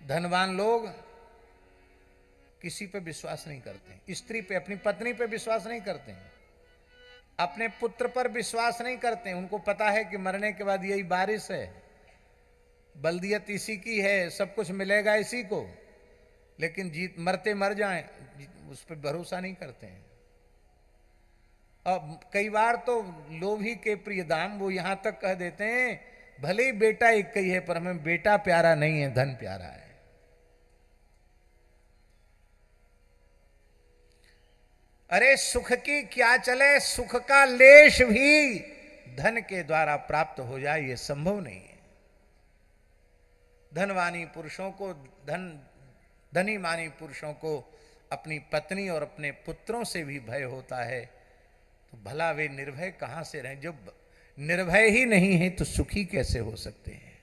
धनवान लोग किसी पे विश्वास नहीं करते, स्त्री पे, अपनी पत्नी पे विश्वास नहीं करते हैं, अपने पुत्र पर विश्वास नहीं करते। उनको पता है कि मरने के बाद यही बारिश है, बल्दियत इसी की है, सब कुछ मिलेगा इसी को, लेकिन जीत मरते मर जाएं उस पर भरोसा नहीं करते हैं। अब कई बार तो लोभी के प्रिय दाम वो यहां तक कह देते हैं भले ही बेटा एक ही है पर हमें बेटा प्यारा नहीं है, धन प्यारा है। अरे सुख की क्या चले, सुख का लेश भी धन के द्वारा प्राप्त हो जाए ये संभव नहीं है। धनवानी पुरुषों को, धनी मानी पुरुषों को अपनी पत्नी और अपने पुत्रों से भी भय होता है, तो भला वे निर्भय कहां से रहें? जब निर्भय ही नहीं है तो सुखी कैसे हो सकते हैं?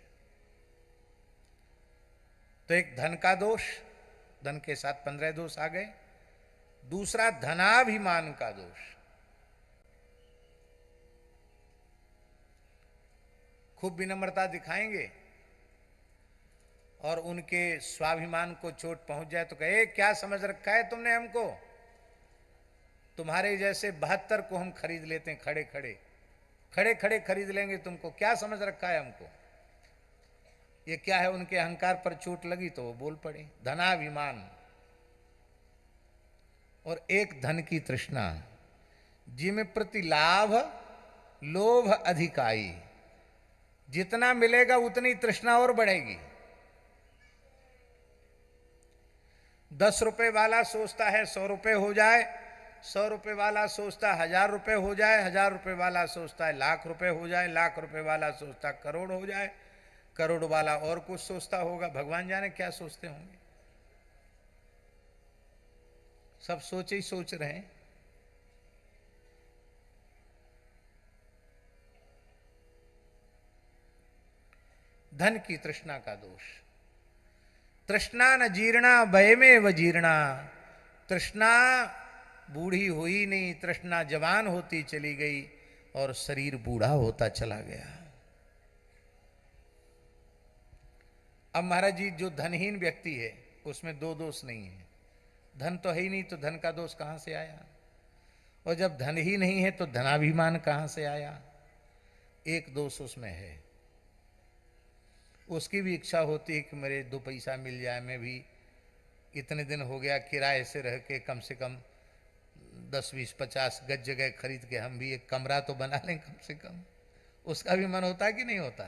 तो एक धन का दोष, धन के साथ 15 दोष आ गए। दूसरा धनाभिमान का दोष। खूब विनम्रता दिखाएंगे और उनके स्वाभिमान को चोट पहुंच जाए तो कहे क्या समझ रखा है तुमने हमको, तुम्हारे जैसे 72 को हम खरीद लेते हैं, खड़े खड़े खरीद लेंगे तुमको, क्या समझ रखा है हमको। ये क्या है, उनके अहंकार पर चोट लगी तो वो बोल पड़े। धनाभिमान और एक धन की तृष्णा, जिमे प्रति लाभ लोभ अधिकाई, जितना मिलेगा उतनी तृष्णा और बढ़ेगी। 10 रुपए वाला सोचता है 100 रुपए हो जाए, 100 रुपए वाला सोचता है 1000 रुपए हो जाए, 1000 रुपए वाला सोचता है लाख रुपए हो जाए, लाख रुपए वाला सोचता है करोड़ हो जाए, करोड़ वाला और कुछ सोचता होगा, भगवान जाने क्या सोचते होंगे। सब सोच ही सोच रहे हैं। धन की तृष्णा का दोष। तृष्णा न जीर्णा भयमे व जीर्णा, तृष्णा बूढ़ी हुई नहीं, तृष्णा जवान होती चली गई और शरीर बूढ़ा होता चला गया। अब महाराज जी जो धनहीन व्यक्ति है उसमें दो दोष नहीं है, धन तो है ही नहीं तो धन का दोष कहां से आया, और जब धन ही नहीं है तो धनाभिमान कहां से आया। एक दोष उसमें है, उसकी भी इच्छा होती है कि मेरे 2 पैसा मिल जाए, मैं भी इतने दिन हो गया किराए से रह के कम से कम 10 20 50 गज जगह खरीद के हम भी एक कमरा तो बना लें कम से कम। उसका भी मन होता है कि नहीं होता?